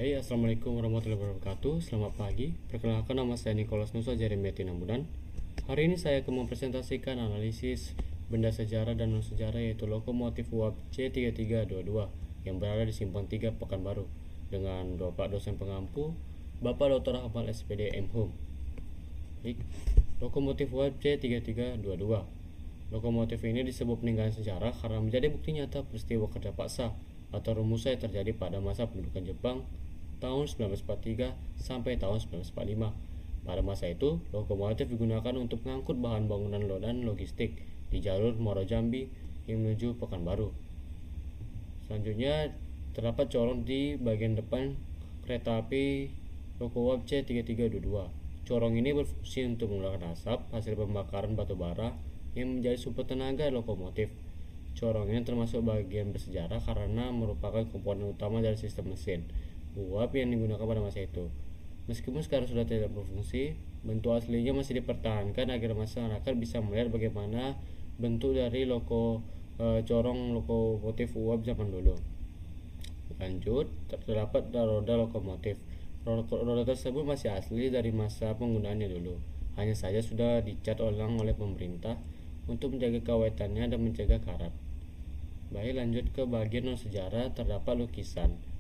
Hai, Assalamualaikum warahmatullahi wabarakatuh. Selamat pagi. Perkenalkan, nama saya Nicholas Nusa Jeremiati Nambudan. Hari ini saya akan mempresentasikan analisis benda sejarah dan non-sejarah, yaitu lokomotif uap C3322 yang berada di Simpang 3 Pekanbaru dengan Bapak dosen pengampu Bapak Dr. Ahmad SPD M.Hum. Baik, lokomotif uap C3322. Lokomotif ini disebut peninggalan sejarah karena menjadi bukti nyata peristiwa kerja paksa atau rumusan yang terjadi pada masa pendudukan Jepang tahun 1943 sampai tahun 1945. Pada masa itu, lokomotif digunakan untuk mengangkut bahan bangunan dan logistik di jalur Muaro Jambi yang menuju Pekanbaru. Selanjutnya, terdapat corong di bagian depan kereta api Lokomotif C3322. Corong ini berfungsi untuk mengeluarkan asap hasil pembakaran batu bara yang menjadi sumber tenaga lokomotif. Corong ini termasuk bagian bersejarah karena merupakan komponen utama dari sistem mesin uap yang digunakan pada masa itu. Meskipun sekarang sudah tidak berfungsi, bentuk aslinya masih dipertahankan agar masyarakat bisa melihat bagaimana bentuk dari corong lokomotif uap zaman dulu. Lanjut, terdapat roda lokomotif. Roda tersebut masih asli dari masa penggunaannya dulu. Hanya saja sudah dicat ulang oleh pemerintah untuk menjaga keawetannya dan mencegah karat. Baik, lanjut ke bagian non sejarah. Terdapat lukisan.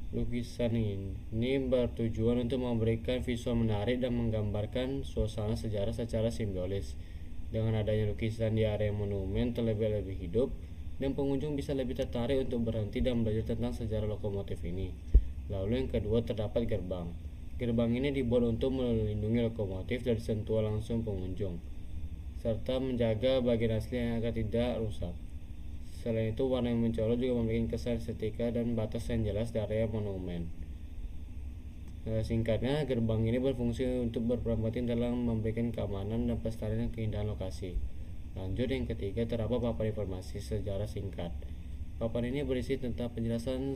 Lukisan ini bertujuan untuk memberikan visual menarik dan menggambarkan suasana sejarah secara simbolis. Dengan adanya lukisan di area monumen terlebih hidup, dan pengunjung bisa lebih tertarik untuk berhenti dan belajar tentang sejarah lokomotif ini. Lalu yang kedua, terdapat gerbang. Gerbang ini dibuat untuk melindungi lokomotif dari sentuhan langsung pengunjung, serta menjaga bagian asli agar tidak rusak. Selain itu, warna yang mencolok juga memberikan kesan estetika dan batas yang jelas di area monumen. Singkatnya, gerbang ini berfungsi untuk berperan penting dalam memberikan keamanan dan pelestarian keindahan lokasi. Lanjut, yang ketiga, terdapat papan informasi sejarah singkat. Papan ini berisi tentang penjelasan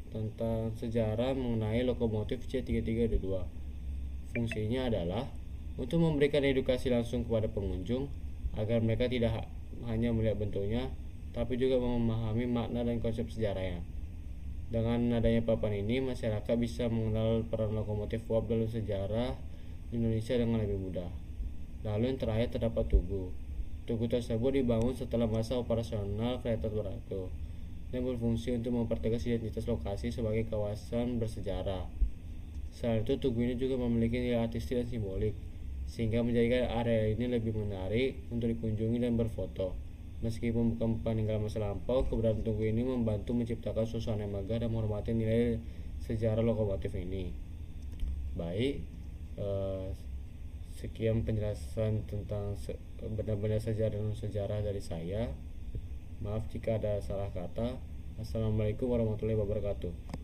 tentang sejarah mengenai lokomotif C3322. Fungsinya adalah untuk memberikan edukasi langsung kepada pengunjung agar mereka tidak hanya melihat bentuknya, tapi juga memahami makna dan konsep sejarahnya. Dengan adanya papan ini, masyarakat bisa mengenal peran lokomotif uap dalam sejarah Indonesia dengan lebih mudah. Lalu yang terakhir, terdapat tugu. Tugu tersebut dibangun setelah masa operasional kereta beratu dan berfungsi untuk mempertegas identitas lokasi sebagai kawasan bersejarah. Selain itu, tugu ini juga memiliki nilai artistik dan simbolik, sehingga menjadikan area ini lebih menarik untuk dikunjungi dan berfoto. Meskipun bukan peninggalan masa lampau, keberadaan tugu ini membantu menciptakan suasana megah dan menghormati nilai sejarah lokomotif ini. Baik, sekian penjelasan tentang benda-benda sejarah dan sejarah dari saya. Maaf jika ada salah kata. Assalamualaikum warahmatullahi wabarakatuh.